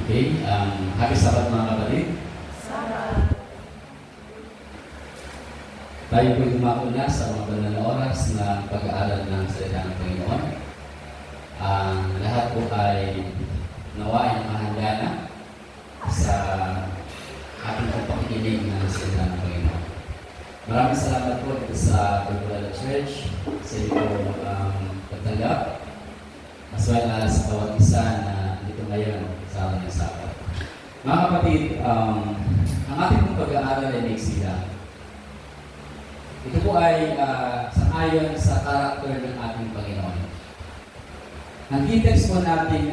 Okay, happy Sabbath mga kapatid. Sabbath. Tayo po'y dumako na sa mga banal na oras na pag-aaral ng salita ng Panginoon. Ang lahat po ay nawa ay mahanda na sa ating pagpakikinig ng salita ng Panginoon. Maraming salamat po dito sa Bulbulala Church sa inyong pagtanggap, as well as sa bawat isa na dito ngayon sa ating Sabbath. Mga kapatid, ang ating pong pag-aaral ay nagsila. Ito po ay sangayon sa karakter ng ating Panginoon. Ang text po natin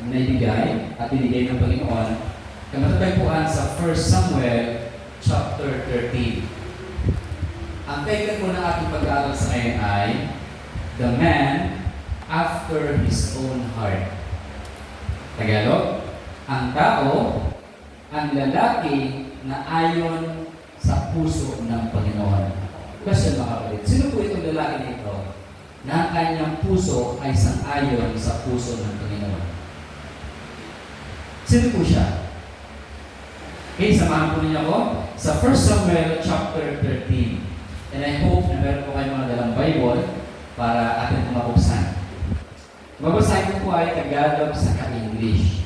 naibigay at binigay ng Panginoon, kamatagay po sa 1 Samuel chapter 13. Ang title po ng ating pag-aaral sa ngayon ay The Man After His Own Heart. Tagalog, ang tao, ang lalaki na ayon sa puso ng Panginoon. Question mga kapatid, sino po itong lalaki nito na ang kanyang puso ay sang-ayon sa puso ng Panginoon? Sino po siya? Okay, samahan po ninyo ako sa 1 Samuel chapter 13. And I hope na meron po kayong mga dalang Bible para atin mabuksan. Mabasahin ko po ay Tagalog sa ka-English.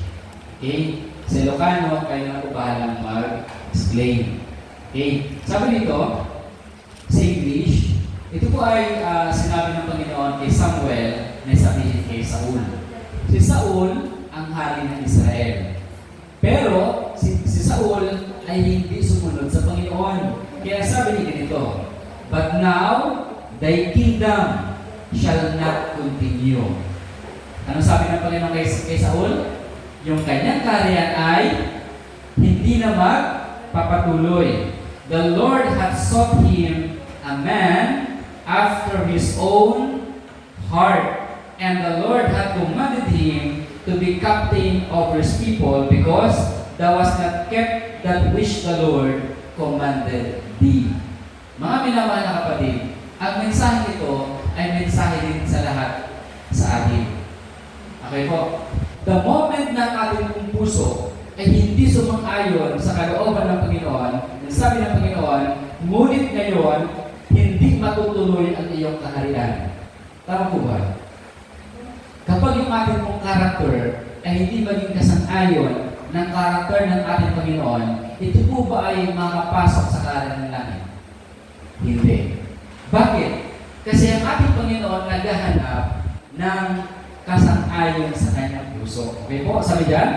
Okay? Sa Ilocano, kayo na po bahalang mag-explain. Okay? Sabi dito, sa English, ito po ay sinabi ng Panginoon kay Samuel na sabihin kay Saul. Si Saul ang hari ng Israel. Pero, si Saul ay hindi sumunod sa Panginoon. Kaya sabi niya ganito, But now, thy kingdom shall not continue. Ano sabi ng Panginoon kay Saul? Yung kanyang kaharian ay hindi na magpapatuloy. The Lord hath sought him a man after his own heart, and the Lord hath commanded him to be captain of his people, because thou hast not kept that which the Lord commanded thee. Mga minamahal na kapatid, ang mensahe nito ay mensahe din sa lahat sa atin. Okay po? The moment na ating pong puso ay hindi sumang-ayon sa kalooban ng Panginoon, sabi ng Panginoon, ngunit ngayon, hindi matutuloy ang iyong kaharian. Tama po ba? Kapag yung ating pong karakter ay hindi maging kasang-ayon ng karakter ng ating Panginoon, ito po ba ay makapasok sa kaharian ng langit? Hindi. Bakit? Kasi ang ating Panginoon naghahanap ng kasang-ayon sa kanyang puso. Okay po? Sabi diyan,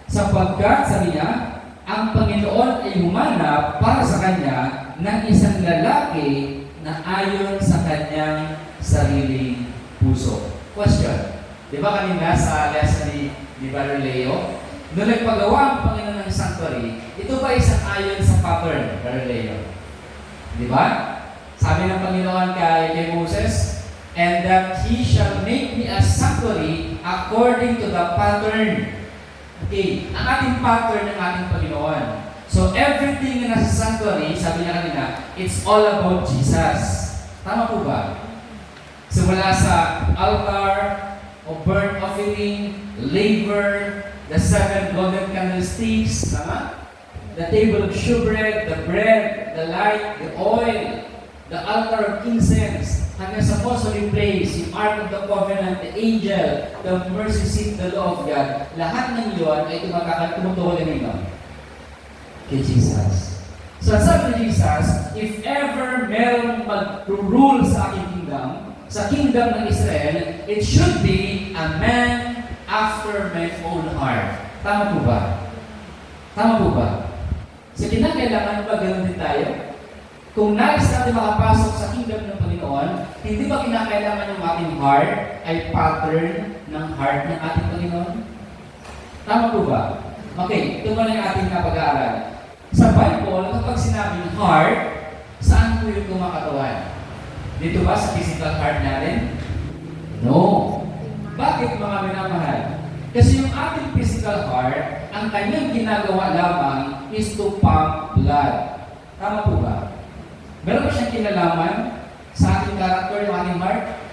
sapagkat, sabi niya, ang Panginoon ay humanap para sa kanya ng isang lalaki na ayon sa kanyang sariling puso. Question. Di ba kanina sa lesson ni Brother Leo, nung nagpagawa ang Panginoon ng sanctuary, ito ba isang ayon sa pattern, Brother Leo? Di ba? Sabi ng Panginoon kay Moses, and that he shall make me a sanctuary according to the pattern. Okay, ang ating pattern ng ating Panginoon. So everything na nasa sanctuary, sabi niya kanina, it's all about Jesus. Tama po ba? Simula sa altar, o burnt offering, laver, the 7 golden candlesticks, tama? The table of shewbread, the bread, the light, the oil, the altar of incense, hanggang sa most holy place, yung Ark of the Covenant, the angel, the mercy seat, the law of God, lahat ng iyon ay tumutukoy nito kay Jesus. So sabi ni Jesus, if ever merong mag-rule sa aking kingdom, sa kingdom ng Israel, it should be a man after my own heart. Tama po ba? Tama po ba? So kinakailangan ba ganoon din tayo? Kung nais natin makapasok sa kingdom ng Panginoon, hindi ba kinakailangan yung ating heart ay pattern ng heart ng ating Panginoon? Tama po ba? Okay, ito muna yung ating napag-aaral. Sa Bible, kapag sinabing heart, saan po yung kumakatawan? Dito ba sa physical heart natin? No. Bakit mga minamahal? Kasi yung ating physical heart, ang kanyang ginagawa lamang is to pump blood. Tama po ba? Meron ba siyang kinalaman sa ating character, yung ating heart?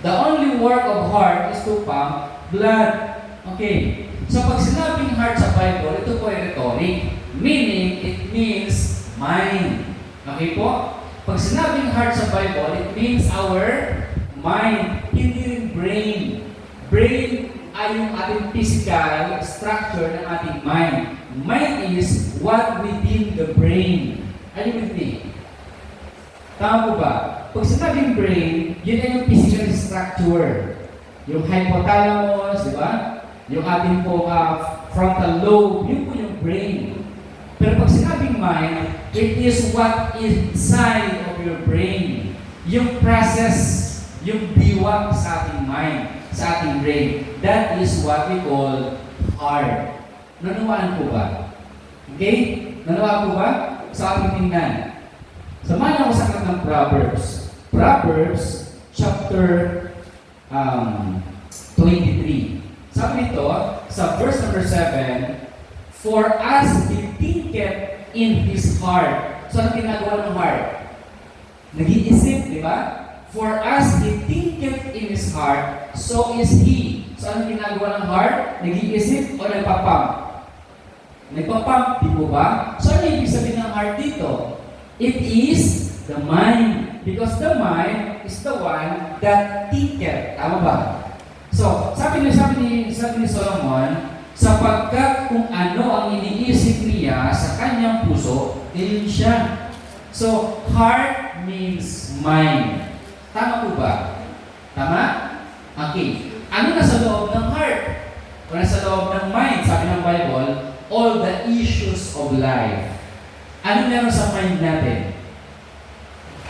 The only work of heart is to pump blood. Okay. So pag sinabing heart sa Bible, ito po ay rhetoric. Meaning, it means mind. Okay po? Pag sinabing heart sa Bible, it means our mind, hindi rin brain. Brain ay yung ating physical structure ng ating mind. Mind is what within the brain. Are you with me? Tama po ba? Pag sinabing brain, yun ay yung physical structure. Yung hypothalamus, di ba? Yung ating po frontal lobe, yun po yung brain. Pero pag sinabing mind, it is what is inside of your brain. Yung process, yung diwa sa ating mind, sa ating brain. That is what we call heart. Nanuwaan po ba? Okay? Nanuwaan po ba? Sa ating tingnan. Samahan ako sa aklat ng Proverbs. Proverbs chapter 23. Sabi nito, sa verse number 7, for as he thinketh in his heart. So, ano ginagawa ng heart? Nag-iisip, di ba? For as he thinketh in his heart, so is he. So, ano ginagawa ng heart? Nag-iisip o nagpapump? Nagpapump, di po ba? So, ano ibig sabihin ng heart dito? It is the mind. Because the mind is the one that thinketh. Tama ba? So, sabi ni Solomon, sapagkat kung ano ang iniisip niya sa kanyang puso, yun siya. So, heart means mind. Tama po ba? Tama? Okay. Ano nasa loob ng heart? O nasa loob ng mind, sabi ng Bible, all the issues of life. Ano meron sa mind natin?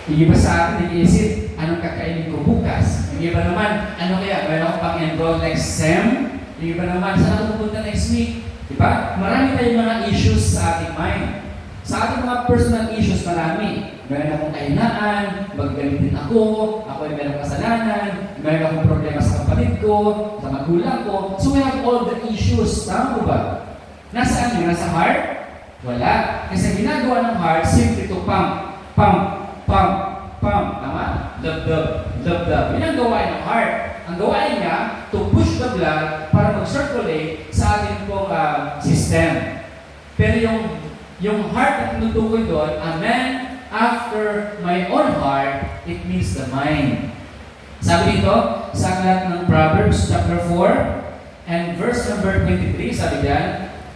Yung iba sa atin nag-iisip, anong kakainin ko bukas? Yung iba naman, ano kaya? Meron ako pang-enroll next SEM? Yung iba naman, saan ako pupunta next week? Diba? Marami tayong mga issues sa ating mind. Sa ating mga personal issues, marami. Meron akong kahinaan, maggamitin ako ay meron kasalanan, meron akong problema sa kapatid ko, sa magulang ko. So we have all the issues. Tama po ba? Nasaan yun? Nasa heart? Wala. Kasi ginagawa ng heart, simply to pump, pump, pump, pump. Tama? Love. Yun ang gawain ng heart. Ang gawain niya, to push the blood para mag-circulate sa ating pong system. Pero yung heart na tinutukoy doon, a man after my own heart, it means the mind. Sabi dito, sa aklat ng Proverbs chapter 4 and verse number 23, sabi diyan,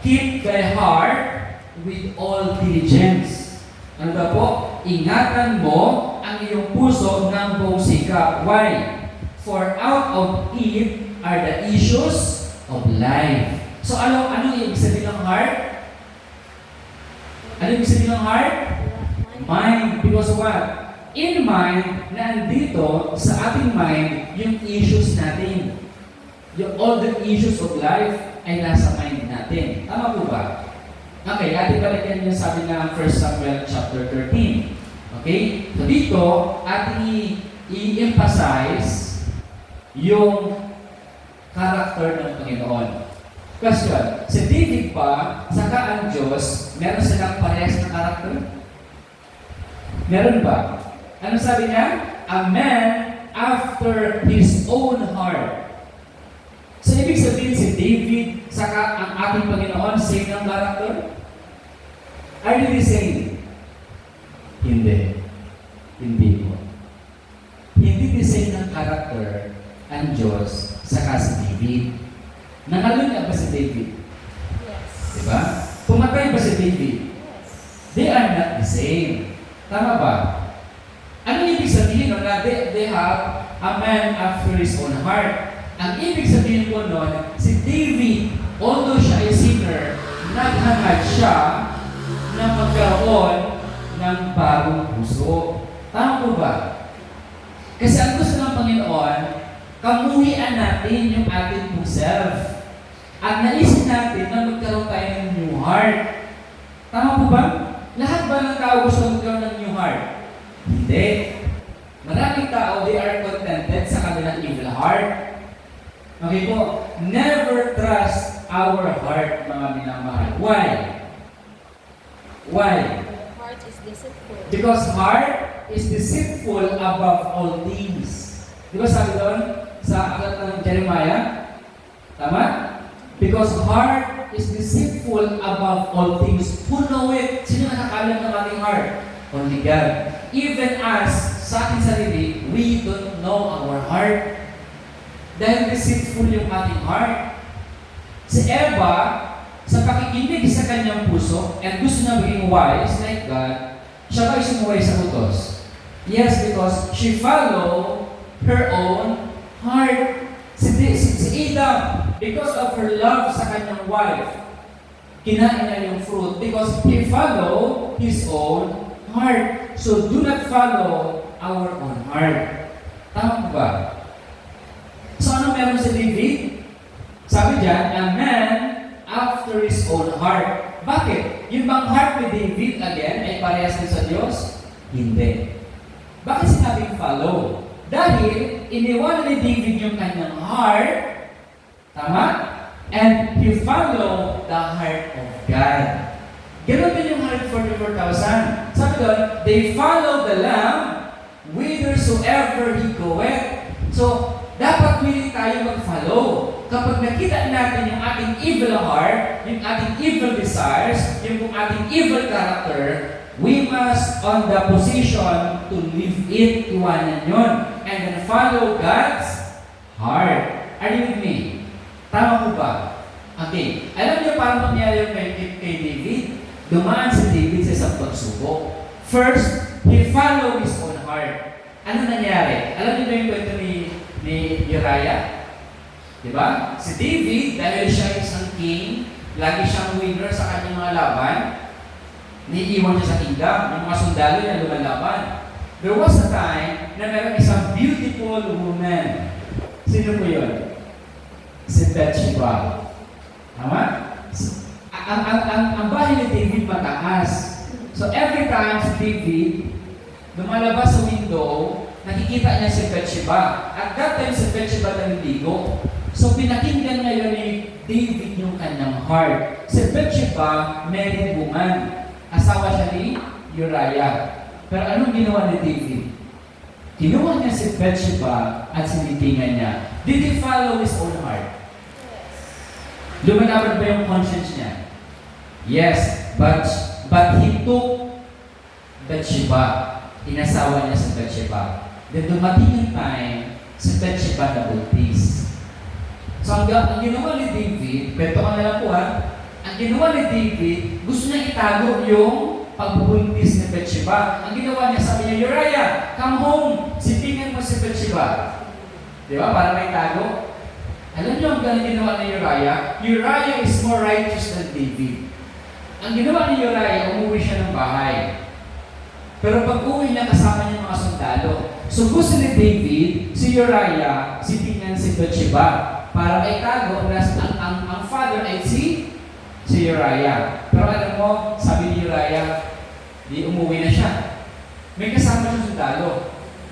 keep thy heart with all diligence. Ano daw po? Ingatan mo ang iyong puso ng buong sikap. Why? For out of it are the issues of life. So anong ibig sabihin ng heart? Ano ibig sabihin ng heart? Mind. Because what? In mind, nandito sa ating mind, yung issues natin. All the issues of life ay nasa mind natin. Tama po ba? Okay, ating balikan yung sabi na 1 Samuel chapter 13. Okay? So dito, ating i-emphasize yung character ng Panginoon. Question, si David pa, saka ang Diyos, meron silang parehas na karakter? Meron ba? Ano sabi niya? A man after his own heart. So, ibig sabihin si David, saka ang ating Panginoon, same ng karakter? Are they the same? Hindi. Hindi po. Hindi the same ng karakter ang Diyos, saka si David. Nangalunya ba si David? Yes. Diba? Pumatay ba si David? Yes. They are not the same. Tama ba? Ano ibig sabihin nun na they have a man after his own heart? Ang ibig sabihin ko nun, si David, although siya ay sinner, naghangad siya na magkaroon ng bagong puso. Tama po ba? Kasi ang gusto ng Panginoon, kamuhian natin yung ating pong self. At naisip natin na magkaroon tayo ng new heart. Tama po ba? Lahat ba ng tao gusto magkaroon ng new heart? Hindi. Maraming tao, they are contented sa kanilang evil heart. Okay po? Never trust our heart, mga minamahal. Why? Why? The heart is deceitful. Because heart is deceitful above all things. Di ba sabi doon sa aklat ng Jeremiah? Tama? Because heart is deceitful above all things. Who know it? Sino nakakalam ng ating heart? Only God. Even us, sa ating sarili, we don't know our heart. Dahil deceitful yung ating heart. Si Eva, sa pakikinig sa kanyang puso, and gusto niya maging wise like God, siya ba'y sumuway sa utos? Yes, because she followed her own heart. Si Adam, because of her love sa kanyang wife, kinain niya yung fruit because he followed his own heart. So do not follow our own heart. Tama ba? So ano meron si David? Sabi diyan, a man after his own heart. Bakit? Yung bang heart ni David again ay parehas din sa Diyos? Hindi. Bakit sinabing follow? Dahil iniwan ni David yung kanyang heart, tama? And he followed the heart of God. Ganon din yung 144,000. Sabi doon, they follow the Lamb whithersoever he goeth. So, dapat willing tayo mag-follow. Kapag nakita natin yung ating evil heart, yung ating evil desires, yung ating evil character, we must on the position to leave it, iwanan yun, and then follow God's heart. Are you with me? Tama mo ba? Okay. Alam niyo paano nangyari yung kay David? Dumaan si David sa isang pagsubok. First, he followed his own heart. Ano nangyari? Alam niyo ba yung kwento ni Uriah? Diba? Si David, dahil siya isang king, lagi siyang winner sa kanyang mga laban, niiwan siya sa kingdom, yung mga sundalo niya lumalaban. There was a time na meron isang beautiful woman. Sino po yun? Si Bathsheba. Tama? Ang bahay ni David mataas. So every time si David lumalabas sa window, nakikita niya si Bathsheba. At that time si Bathsheba naliligo. So pinakinggan ngayon ni David yung kanyang heart. Si Bathsheba, married woman. Asawa siya ni Uriah. Pero anong ginawa ni David? Ginawa niya si Bathsheba at sinitingan niya. Did he follow his own heart? Lumalaban ba yung conscience niya? Yes, but he took Bathsheba. Inasawa niya si Bathsheba. Then dumating yung time, si Bathsheba na buntis. So ang ginawa ni David, kwento ka na lang po ha, ang ginawa ni David, gusto niya itago yung pagbubuntis ni Bathsheba. Ang ginawa niya, sabi niya, Uriah, come home, sitingan mo si Bathsheba. Di ba? Para may tago. Alam niyo ang ginawa ni Uriah? Uriah is more righteous than David. Ang ginawa ni Uriah, umuwi siya ng bahay. Pero pag uwi niya, kasama niya mga sundalo. So gusto ni David, si Uriah, sitingan si Bathsheba. Para may tago, ang father ay si Uriah. Pero alam mo, sabi ni Uriah, di umuwi na siya. May kasama siyang sundalo.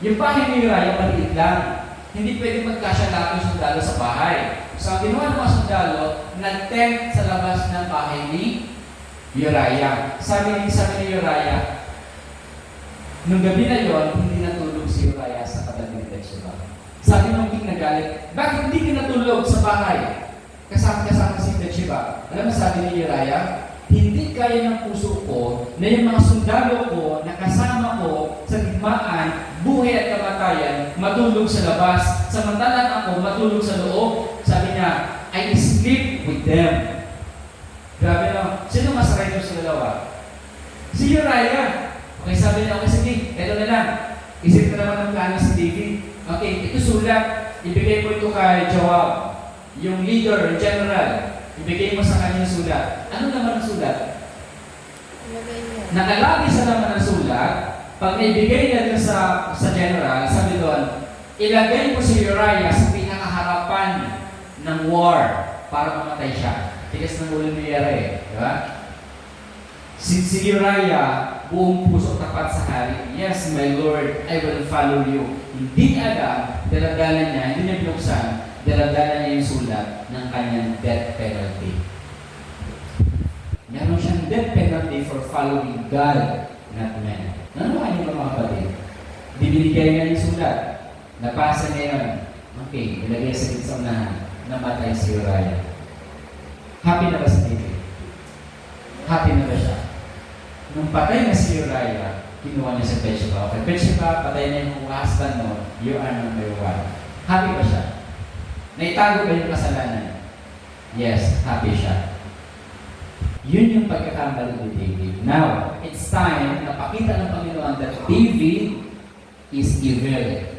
Yung bahay ni Uriah, maliit lang. Hindi pwede magkasya lahat ng sundalo sa bahay. So ang ginawa ng mga sundalo, nag-tent sa labas ng bahay ni Uriah. Sabi ni Uriah, nung gabi na yon, hindi natulog si Uriah sa katabi ni Bathsheba. Sabi nung king nagalit, bakit hindi ka natulog sa bahay? Kasama si Bathsheba. Alam mo sabi ni Uriah, hindi kaya ng puso ko na yung mga sundalo ko na kasama ko sa digmaan, buhay at kamatayan, matulog sa labas. Samantalang ako matulog sa loob. Sabi niya, I sleep with them. Grabe na. Sino mas righteous sa dalawa? Si Uriah. Okay, sabi niya, okay, sige, eto na lang. Isip na naman ng plano si David. Okay, ito sulat. Ibigay mo ito kay Joab, yung leader, yung general. Ibigay mo sa kanya yung sulat. Ano naman ang sulat? Nakalagi sa naman ang sulat. Pag naibigay niya dun sa general, sabi doon, ilagay mo si Uriah sa pinakaharapan ng war para mamatay siya. Tigas ng ulo ni Uriah, di ba? Si Uriah, buong puso tapat sa hari. Yes, my Lord, I will follow you. Hindi alam, daladalan niya, hindi niya binuksan, daladalan niya yung sulat ng kanyang death penalty. Meron siyang death penalty for following God, not man. Nanuha niyo mga kapatid? Binibigay niya yung sulat. Napasa niya yun. Okay, ilagay sa unahan. Namatay si Uriah. Happy na ba si David? Happy na ba siya? Nung patay na si Uriah, kinuha niya si Bathsheba. Okay, Bathsheba, patay na yung husband mo, you are number one. Happy ba siya? Naitago ba yung kasalanan? Yes, happy siya. Yun yung pagkakamali ni David. Now, it's time na pakita ng Panginoon that David is evil.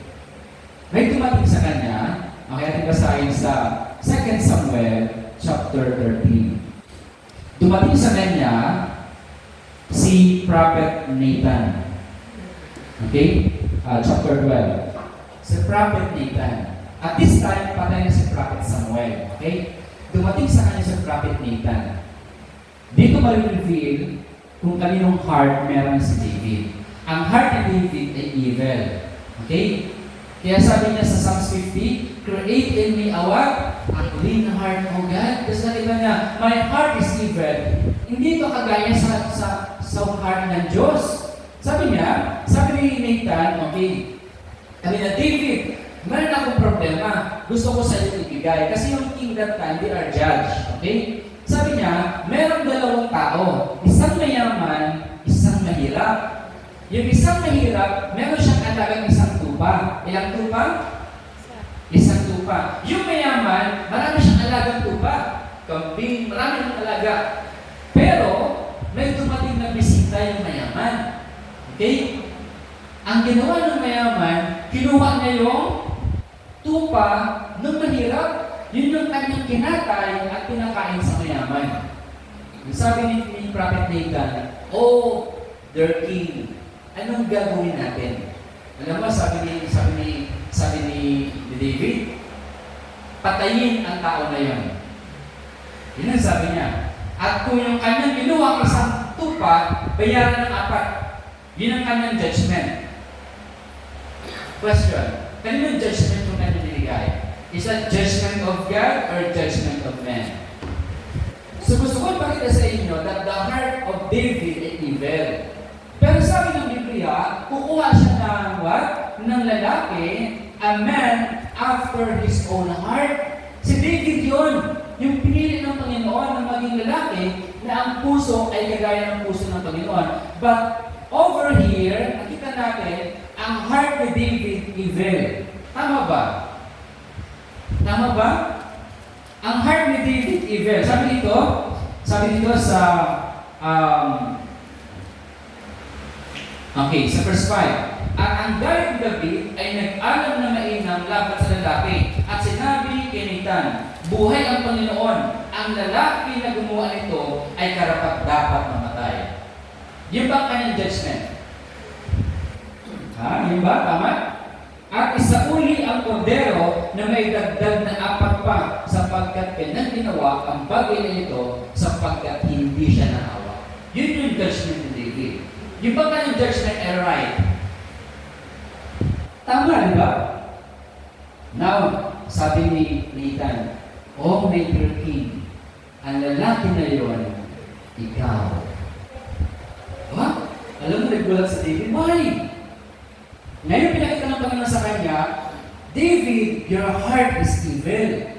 May dumating sa kanya, okay, ating basahin sa 2 Samuel chapter 13. Dumating sa kanya si Prophet Nathan. Okay? Chapter 12. Si Prophet Nathan. At this time, patay na si Prophet Samuel. Okay? Dumating sa kanya si Prophet Nathan. Dito ma-reveal kung kaninong heart meron si David. Ang heart ni David ay evil. Okay? Kaya sabi niya sa Psalms 50, create in me a what? A clean heart, O God. Kasi nakita niya, my heart is evil. Hindi ito kagaya sa heart ng Diyos. Sabi niya, sabi ni Nathan, okay, sabi niya, David, meron akong problema. Gusto ko sa iyo ibigay. Kasi yung king that time, they are judge. Okay? Sabi niya, meron dalawang tao. Isang mayaman, isang mahirap. Yung isang mahirap, meron siyang alagang isang tupa. Ilang tupa? Isang tupa. Yung mayaman, marami siyang alagang tupa. Kambing, marami siyang alaga. Pero, may dumating na bisita yung mayaman. Okay? Ang ginawa ng mayaman, kinuha niya yung tupa ng mahirap. Yun yung kanyang kinatay at pinakain sa mayaman. Sabi ni Prophet Nathan, oh, their king, anong gagawin natin? Alam mo, sabi ni David, patayin ang tao na yun. Yun ang sabi niya. At kung yung kanyang ginawa isang tupa, bayaran ng 4. Yun ang kanyang judgment. Question. Kaninong judgment yung kanyang niligay? Is that judgment of God or judgment of man? So gusto ko ipakita sa inyo that the heart of David is evil. Pero sabi ng Biblia, kukuha siya ng what? Ng lalaki, a man after his own heart. Si David yun, yung pinili ng Panginoon na maging lalaki na ang puso ay kagaya ng puso ng Panginoon. But over here, nakita natin, ang heart ni David evil. Tama ba? Tama ba? Ang heart ni David evil. Sabi dito sa sa verse 5. At ang galit ni David ay nag-alam na mainam laban sa lalaki at sinabi kay Nathan, buhay ang Panginoon, ang lalaki na gumawa nito ay karapat-dapat mamatay. Yun ba ang kanyang judgment? Yun ba? Tama? At isauli ang kordero na may dagdag na 4 pa sapagkat kanyang ginawa ang bagay na ito sapagkat hindi siya naawa. Yun yung judgment ni David. Yung ba kanyang judgment ay right? Tama, di ba? Now, sabi ni Nathan, oh my dear king, ang lalaki na yun, ikaw. Alam mo, nagbulat sa David, why? Ngayon pinakita ng Panginoon sa kanya, David, your heart is evil.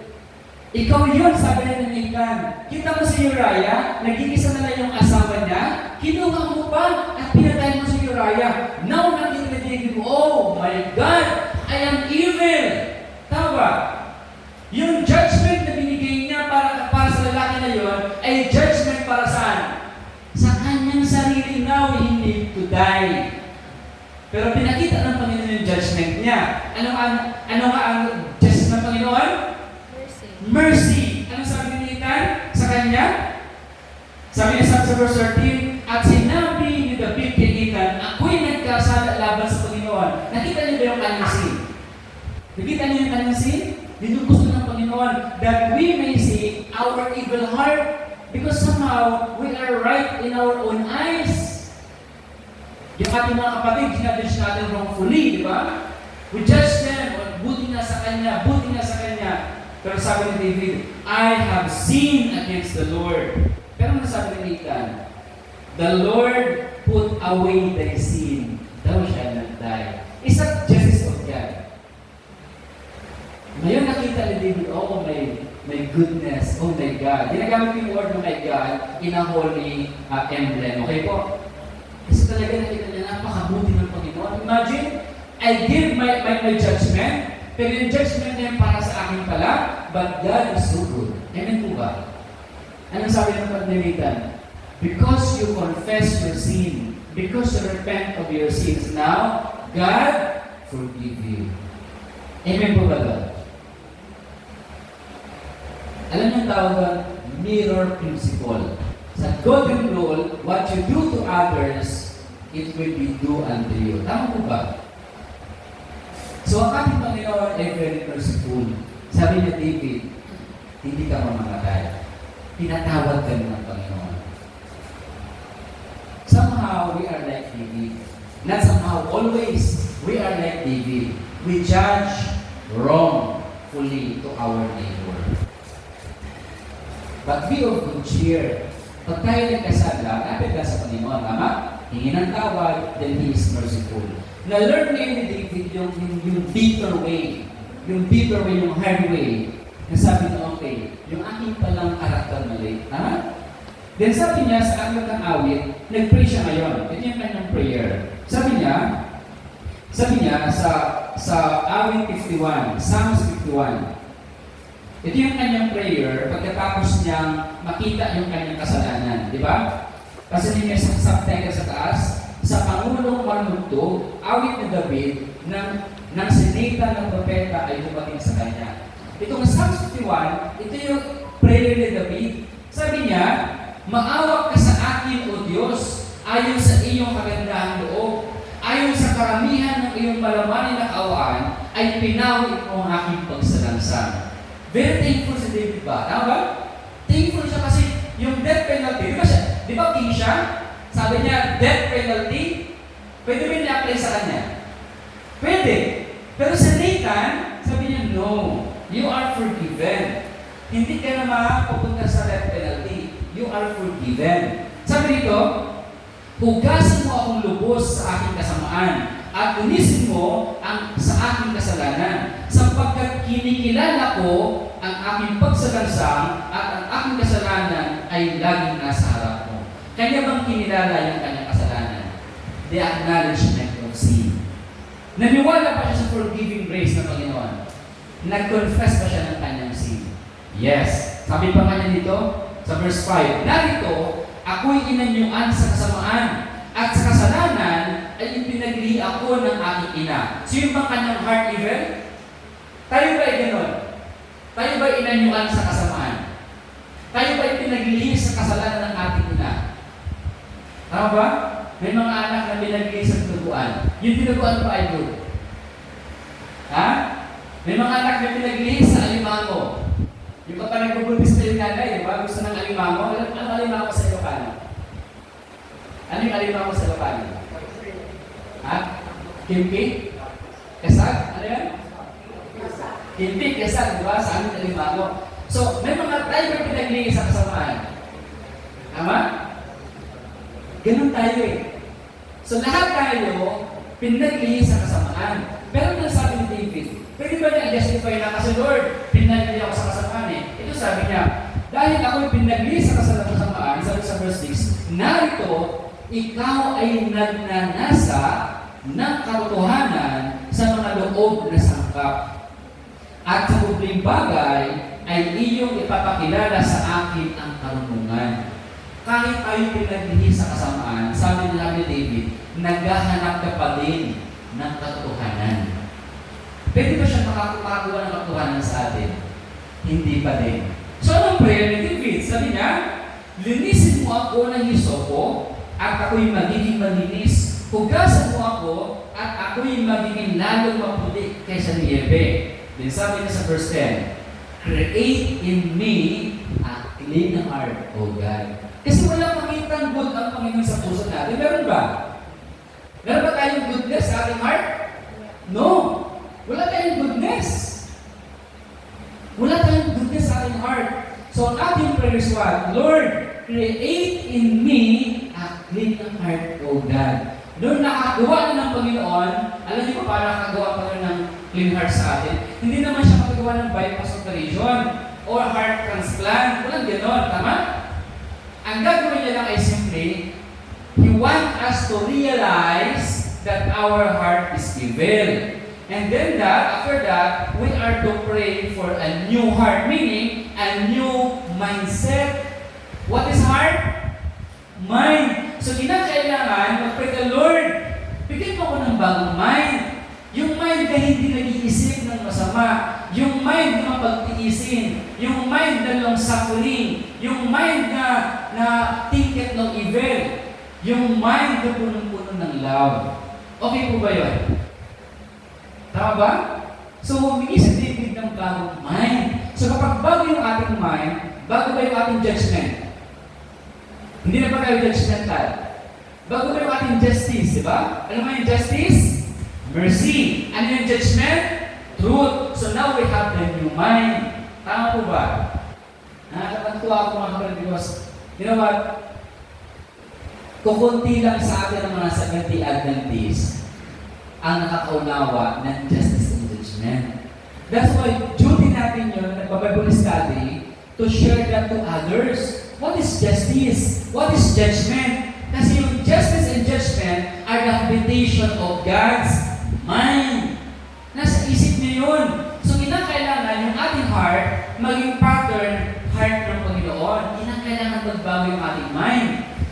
Ikaw yun, sabi na ni Nathan. Kita mo si Uriah, nagigisa na lang yung asawa niya, kinuha mo pa at pinatay mo si Uriah. Now, nakita ni David, oh my God, I am evil. Tama. Yung judgment na binigay niya para sa lalaki na yun, ay judgment para saan? Sa kanyang sarili. Now, he need to die. Pero pinakita ng Panginoon yung judgment niya. Ano nga ang judgment ng Panginoon? Mercy. Ano sabi ni Nathan sa kanya? Sabi niya sa verse 13, at sinabi ni David kay Nathan, ako'y nagkasala laban sa Panginoon. Nakita niyo ba yung kanyang sin? Nakita niyo yung kanyang sin? Dito gusto ng Panginoon that we may see our evil heart because somehow we are right in our own eyes. Yung ating mga kapatid, ginadjudge natin wrongfully, di ba? We judge them, buti na sa kanya, buti na sa kanya. Pero sabi ni David, I have sinned against the Lord. Pero ano sabi ni Nathan? The Lord put away thy sin, thou shalt not die. Is that justice of God? Ngayon nakita ni David, oh, may goodness, oh my God. Ginagamit ko yung word oh my God in a holy emblem. Okay po? Kasi talaga nakita niya, napakabuti ng Panginoon. Imagine, I give my judgment, pero yung judgment niya para sa akin pala, but God is so good. Amen po ba? Anong sabi ng paglilitan? Because you confess your sin, because you repent of your sins, now, God forgive you. Amen po ba doon? Alam niyo ang tawag doon? Mirror principle. Sa golden rule, what you do to others, it will be do unto you. Tama po ba? So, ang ating Panginoon ay very merciful. Sabi niya, David, hindi ka mamamatay. Pinatawad ka ng Panginoon. Somehow, we are like David. Not somehow, always, we are like David. We judge wrongfully to our neighbor. But be of good cheer. Pag tayo nagkasala, lapit ka sa Panginoon, tama? Hingin ng tawad, then He is merciful. Na-learn ngayon ni David yung bitter way, yung hard way, na sabi na, okay, yung aking palang karakter mali. Tama? Then sabi niya, sa aking ng awit, nag-pray siya ngayon. Ito yung kanyang prayer. Sabi niya sa awit 51, Psalms 51, ito yung kanyang prayer pagkatapos niyang makita yung kanyang kasalanan. Di ba? Kasi may subtitle sa taas, sa Pangulong Marmugto, awit ni David, ng sinita ng propeta ay dumating sa kanya. Itong Psalms 51, ito yung prayer ni David. Sabi niya, maawa ka sa akin, O Diyos, ayon sa iyong kagandahan loob, ayon sa karamihan ng iyong malamanin na kaawaan, ay pinawit mo ang aking pagsalansang. Very thankful si David ba? Tama ba? Thankful siya kasi yung death penalty, di ba king siya? Sabi niya, death penalty, pwede ba i-apply sa kanya? Pwede. Pero sa Nathan, sabi niya, no, you are forgiven. Hindi ka na mapupunta sa death penalty. You are forgiven. Sabi nito, hugasan mo akong lubos sa aking kasamaan at unisin mo sa aking kasalanan sapagkat kinikilala ko ang aking pagsalansang at ang aking kasalanan ay laging nasa harap mo. Kanya bang kinilala yung kanyang kasalanan? The acknowledgement of sin. Naniwala pa siya sa forgiving grace ng Panginoon. Nag-confess pa siya ng kanyang sin. Yes. Sabi pa nga niya dito sa verse 5, narito, ako'y inanyuan sa kasamaan at sa kasalanan ay ipinagli ako ng aking ina. So yung bang kanyang heart evil? Tayo ba ay gano'n? Tayo ba inanyuan sa kasamaan? Tayo ba ipinagli sa kasalanan ng ating ina? Tama ba? May mga anak na pinagli sa tinuguan. Yung tinuguan pa ay good. Ha? May mga anak na pinagli sa alimango. Yung pagka nagbubulbis na yung nanay, diba? Gusto ng alimango. Ano alimango sa Ilocano? Ano yung alimango sa Ilocano? Ha? Kimpi? Kasag? Ano yan? Kimpi, kasag, diba? Sa amin alimango. So, may mga tayo na pinagli sa kasamaan. Tama? Ganun tayo eh. So, lahat tayo pinagli sa kasamaan. Pero ano sabi ni David? Pwede ba niya justify na kasi Lord, pinagli ako sa kasamaan eh. Ito sabi niya, dahil ako'y pinagli sa kasamaan, sabi sa verse 6, narito, ikaw ay nagnanasa ng katotohanan sa mga loob na sangkap. At sa kubling bagay ay iyong ipapakilala sa akin ang karunungan. Kahit tayo pinagli sa kasamaan, sabi nila ni David, naghahanap ka pa din ng katotohanan. Pwede ba siya makakuha ng katotohanan sa atin? Hindi pa din. So, anong prayer ni David? Sabi niya, linisin mo ako ng hisopo at ako'y magiging malinis. Hugasan mo ako at ako'y magiging lalong maputi kaysa niyebe. Then sabi niya sa verse 10, create in me a clean heart, O God. Kasi walang makitang good ang Panginoon sa puso natin. Meron ba? Meron ba tayong goodness sa ating heart? No. Wala tayong goodness. Wala tayong goodness sa ating heart. So, ang ating prayer is what? Lord, create in me a clean heart, O God. Doon nakagawa na ng Panginoon, alam niyo pa para nakagawa pa rin ng clean heart sa atin. Hindi naman siya magagawa ng bypass operation o or heart transplant. Walang gano'n, tama? Ang gagawin niya lang ay simply, He wants us to realize that our heart is evil. And then after that, we are to pray for a new heart, meaning a new mindset. What is heart? Mind. So, kinakailangan mag-pray ka, Lord, bigyan mo ko ng bagong mind. Yung mind na hindi nag-iisip ng masama. Yung mind na mapagtiisin. Yung mind na long suffering. Yung mind na ticket ng evil. Yung mind na punong-puno ng love. Okay po ba yun? Tama ba? So, humingi si David ng bagong mind. So, kapag bago yung ating mind, bago ba yung ating judgment? Hindi na ba tayo judgmental? Bago ba yung ating justice, di ba? Ano ba yung justice? Mercy. Ano yung judgment? Truth. So, now we have the new mind. Tama po ba? Nakakatuwa ako mga kapatid because, you know what? Kukunti lang sa atin ang mga Seventh-day Adventists ang nakakaunawa ng justice and judgment. That's why duty natin yun, nagpa-Bible study, to share that to others. What is justice? What is judgment? Kasi yung justice and judgment are the habitation of God's mind. Nasa isip niya yun. So, kinakailangan yung ating heart maging pattern heart ng Panginoon. Kinakailangan magbago yung ating mind.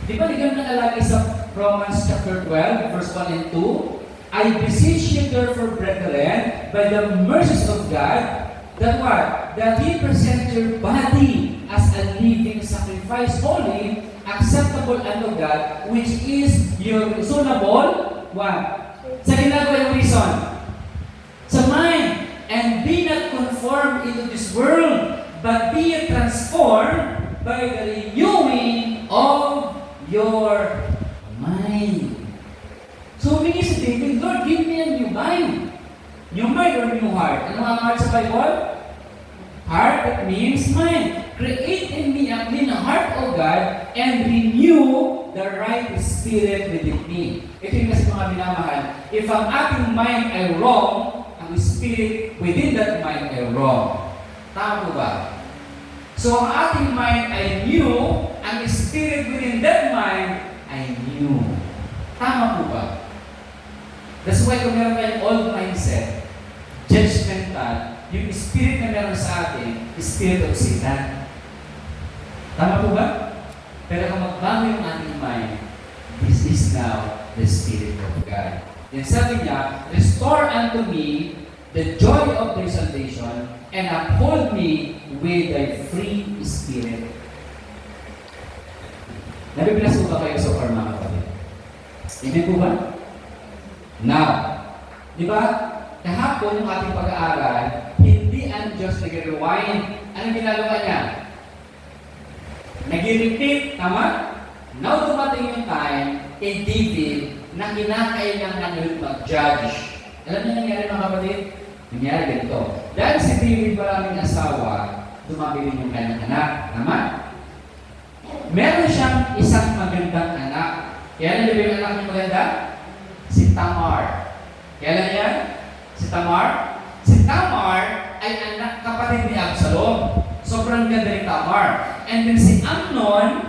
Di ba naging nakalagay sa Romans chapter 12, verse 1 and 2? I beseech you therefore, brethren, by the mercies of God, that what? That He present your body as a living sacrifice, holy, acceptable unto God, which is your reasonable, what? Sa ginagawa yung reason? Sa mind. And be not conformed into this world, but be transformed by the renewing of your mind. So, humingi si David, Lord, give me a new mind. New mind or new heart? Ano ang heart sa Bible? Heart, that means mind. Create in me a clean heart, O God, and renew the right spirit within me. Ito yung kasi mga minamahal. If ang ating mind ay wrong, ang spirit within that mind ay wrong. Tama ba? So, ang ating mind ay new, ang spirit within that mind ay new. Tama po ba? That's why kung meron tayong old mindset, judgmental, yung spirit na meron sa atin, spirit of Satan. Tama po ba? Pero kung magbago yung ating mind, this is now the Spirit of God. Yan sabi niya, restore unto me the joy of thy salvation and uphold me with thy free spirit. Nabibilas po ba kayo so far mga kapatid? Amen po ba? Now, di ba, kahapon yung ating pag-aaral, hindi ang Diyos nag-rewind. Anong ginagawa niya? Nag-repeat, tama? Now dumating yung time, kay David, na kinakailangan ulit mag-judge. Alam niyo nangyari mga kapatid? Nangyari ganito. Dahil si David maraming asawa, dumami rin yung kanyang anak. Tama? Meron siyang isang magandang anak. Kaya na yung anak niya maganda? Si Tamar. Kailan yan? Si Tamar? Si Tamar ay anak kapatid ni Absalom. Sobrang ganda ni Tamar. And then si Amnon,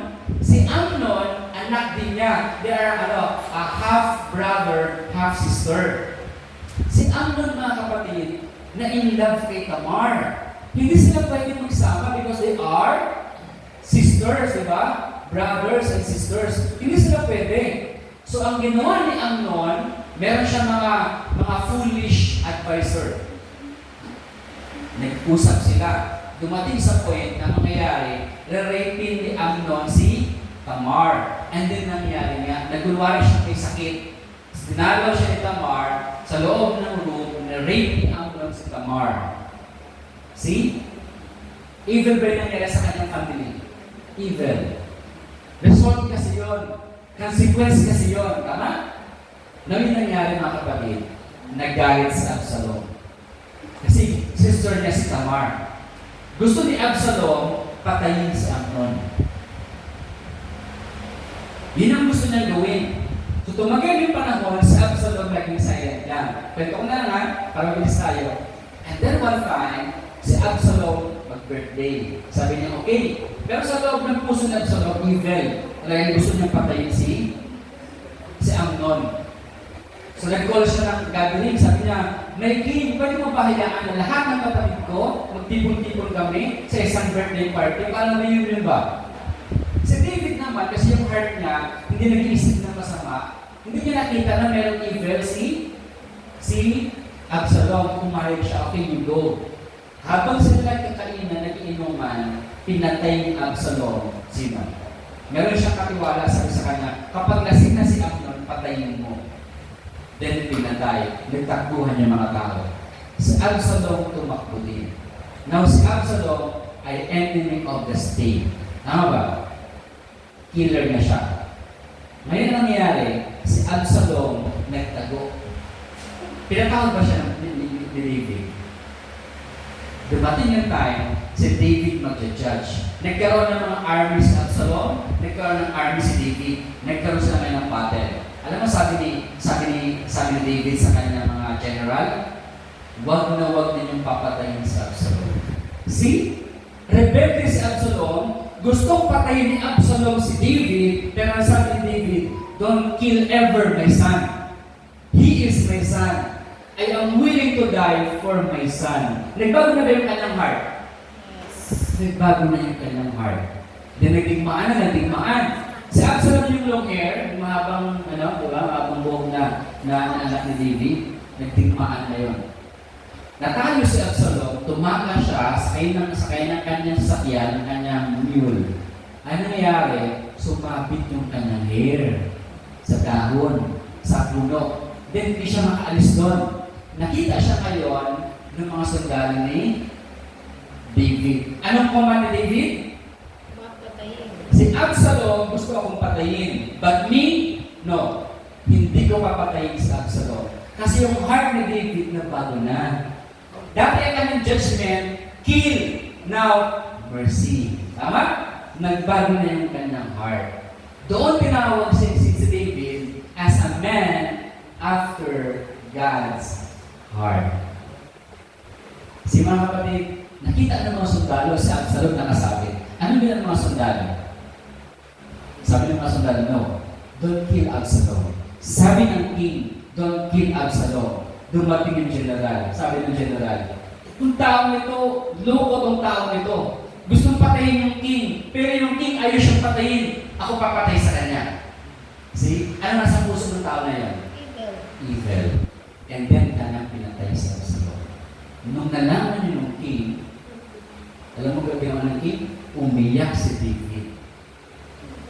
anak din niya. They are a half brother, half sister. Si Amnon mga kapatid, na in love kay Tamar. Hindi sila pwede magsama because they are sisters, di ba? Brothers and sisters. Hindi sila pwede. So, ang ginawa ni Amnon, meron siyang mga foolish advisor. Nag-usap sila. Dumating sa point na mangyayari, re-rapin ni Amnon si Tamar. And then nangyari nga, nagulwari siya may sakit. Dinalaw siya ni Tamar sa loob ng room, na-rape ni Amnon si Tamar. See? Evil ba yung nangyari sa kanyang family? Evil. Result kasi yun. Consequence kasi yun. Tama? Nawin nangyari mga kapatid, nagalit si Absalom. Kasi sister niya si Tamar. Gusto ni Absalom patayin si Amnon. Yun ang gusto niyang gawin. So tumagal yung panahon, si Absalom naging silent lang. Kwento ko na nga, para bilis tayo. And then one time, si Absalom birthday. Sabi niya, okay. Pero sa loob ng puso niya, sa loob evil. Talagang gusto niya patayin si Amnon. So nag-call siya ng gathering. Sabi niya, may king, pwede mo ba hayaan na lahat ng kapatid ko, magtipon-tipon kami sa isang birthday party? Paano na yun ba? Si David naman, kasi yung heart niya, hindi nag-iisip ng masama, hindi niya nakita na merong evil si Absalom. Pumayag siya, okay, you go. Habang sila nagkakainan, nag-iinuman, pinatay ni Absalom sino? Meron siyang katiwala, sabi sa kanya, kapag lasing na si Amnon, patayin mo. Then pinatay, nagtakbuhan niya mga tao. Si Absalom tumakbo din. Now si Absalom ay enemy of the state. Tama ba? Killer na siya. Ngayon ang nangyayari, si Absalom nagtago. Pinatawag ba siya ni David? Dumating yung time, si David mag-judge. Nagkaroon ng mga army si Absalom, nagkaroon ng army si David, nagkaroon sila ngayon ng battle. Alam mo, sabi ni David sa kanyang mga general, wag na wag ninyong papatayin si Absalom. See? Rebelde si Absalom, gustong patayin ni Absalom si David, pero ang sabi ni David, don't kill ever my son. He is my son. I am willing to die for my son. Nagbago na ba yung kanyang heart? Nagbago na yung kanyang heart. Then nagdigmaan. Si Absalom yung long hair, yung mahabang, mahabang buhok na anak ni David, nagdigmaan na yun. Natalo si Absalom, tumaka siya, sakay ng kanyang sasakyan, ng kanyang mule. Ano nangyari? Sumabit yung kanyang hair sa dahon, sa puno. Then hindi siya makaalis doon. Nakita siya ngayon ng mga sundalo ni David. Anong command ni David? Mapatayin. Si Absalom, gusto akong patayin. But me, no. Hindi ko papatayin si Absalom. Kasi yung heart ni David nabago na. Dati ang kanyang judgment, kill. Now, mercy. Tama? Nagbago na yung kanyang heart. Doon tinawag si David as a man after God's heart. Si mga kapatid, nakita ng mga sundalo si Absalom nakasabit. Ano bilang mga sundalo? Sabi ng mga sundalo, no, don't kill Absalom. Sabi ng king, don't kill Absalom. Dumating yung general. Sabi ng general, itong taong ito, loko tong taong ito. Gustong patayin yung king, pero yung king ayaw siyang patayin. Ako papatay sa kanya. See? Ano nasa puso ng tao na yan? Evil. Evil. And then, kanyang pinatay sa Absalom. Nung nalaman niyo ng king, alam mo gagawin ng king? Umiyak si David.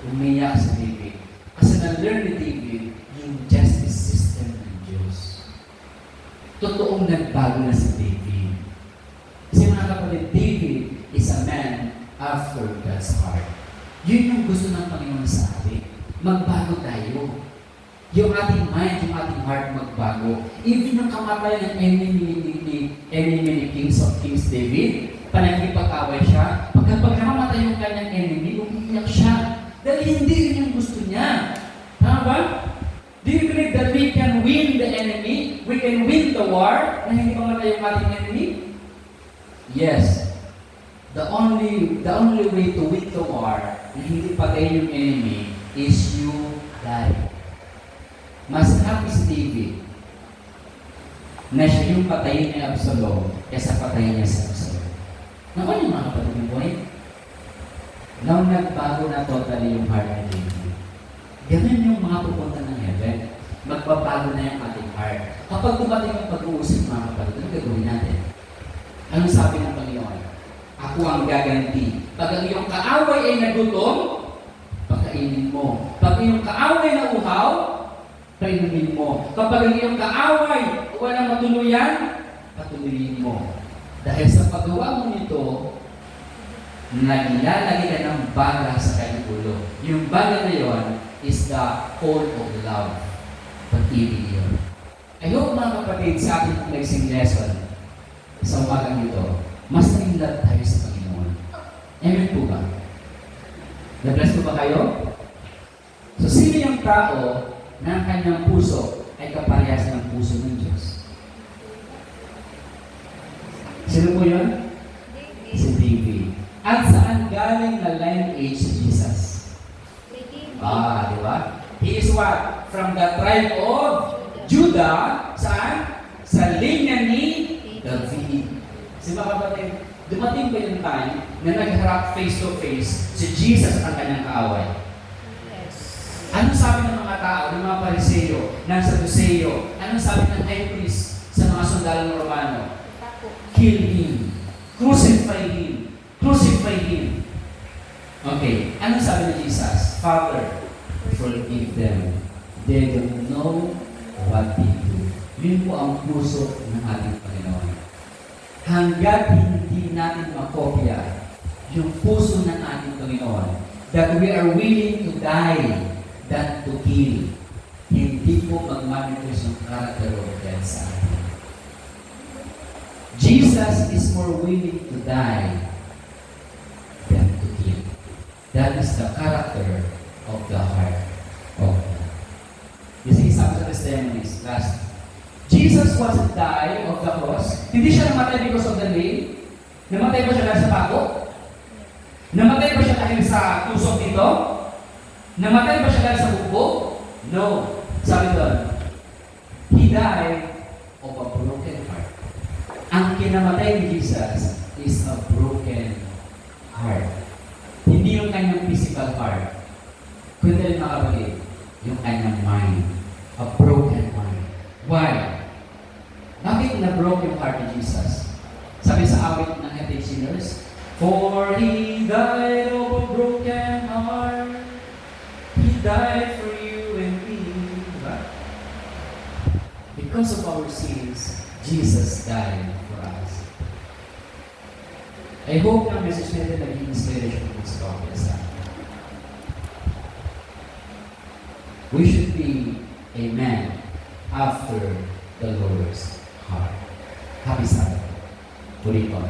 Umiyak si David. Kasi na-learn ni David yung justice system ng Diyos. Totoong nagbago na si David. Kasi mga kapatid, David is a man after God's heart. Yun yung gusto ng Panginoon sa atin. Magbago tayo. Yung ating mind, yung ating heart magbago. Even yung kamatayan ng enemy ni Kings David, panagkipag-away siya, pag namamatay yung kanyang enemy, umiiyak siya. Dahil hindi yun yung gusto niya. Tama ba? Do you believe that we can win the enemy? We can win the war na hindi pamatay yung ating enemy? Yes. The only way to win the war na hindi patay yung enemy is you die. Mas happy si David na siya yung patayin ni Absalom kaysa patayin niya si Absalom. Nakuha niyo mga kapatid ng buhay? Nung nagbago na totally yung heart ni David. Ganun yung mga pupunta ng heaven. Magbabago na yung ating heart. Kapag dumating ang pag-uusap mga kapatid, ano gagawin natin? Anong sabi ng Panginoon? Ako ang gaganti. Pag ang iyong kaaway ay nagutom, pagkainin mo. Pag iyong kaaway na uhaw, painumin mo. Kapag ang iyong kaaway walang matuluyan, patuloyin mo. Dahil sa paggawa mo nito, naglalagay ka ng baga sa kanyang ulo. Yung baga na yon is the hold of love. Pag-ibig yun. I hope mga kapatid sa ating next lesson sa umagang ito, mas nag-love tayo sa Panginoon. Amen po ba? Na-bless po ba kayo? So, sino yung tao na ang kanyang puso ay kaparehas ng puso ng Diyos? Sino po yun? Si David. At saan galing na lineage si Jesus? Redeemed. Di ba? He is what? From the tribe of Judah. Saan? Sa linya ni David. Si mga kapatid, dumating ba yung time na nagharap face to face si Jesus at ang kanyang kaaway? Yes. Anong sabi ng mga tao, ng mga Pariseo, ng Saduceo? Anong sabi ng high priest sa mga sundalong Romano? Tako. Kill him. Crucify him. Crucify him. Okay. Anong sabi ni Jesus? Father, forgive them. They don't know what they do. Yun po ang puso ng ating Panginoon. Hanggat hindi natin makopya yung puso ng ating Panginoon, that we are willing to die than to kill, hindi po mag-manifest yung character of God sa atin. Jesus is more willing to die than to kill. That is the character of the heart of God. You see, some of the testimonies, last Jesus wasn't die of the cross. Hindi siya namatay because of the nail. Namatay ba siya dahil sa pako? Namatay ba siya dahil sa tusok dito? Namatay ba siya dahil sa bugbog? No. Sabi doon, He died of a broken heart. Ang kinamatay ni Jesus is a broken heart. Hindi yung kanyang physical heart. Kundi rin mga kapatid, yung kanyang mind. A broken mind. Why? Bakit na-broke yung heart ni Jesus? Sabi sa awit ng Heritage Singers, for He died of a broken heart. He died for you and me. Diba? Because of our sins, Jesus died for us. I hope na message natin naging inspiration po sa mga sa atin. We should be a man after the Lord's heart. Happy Sabbath. Puri po.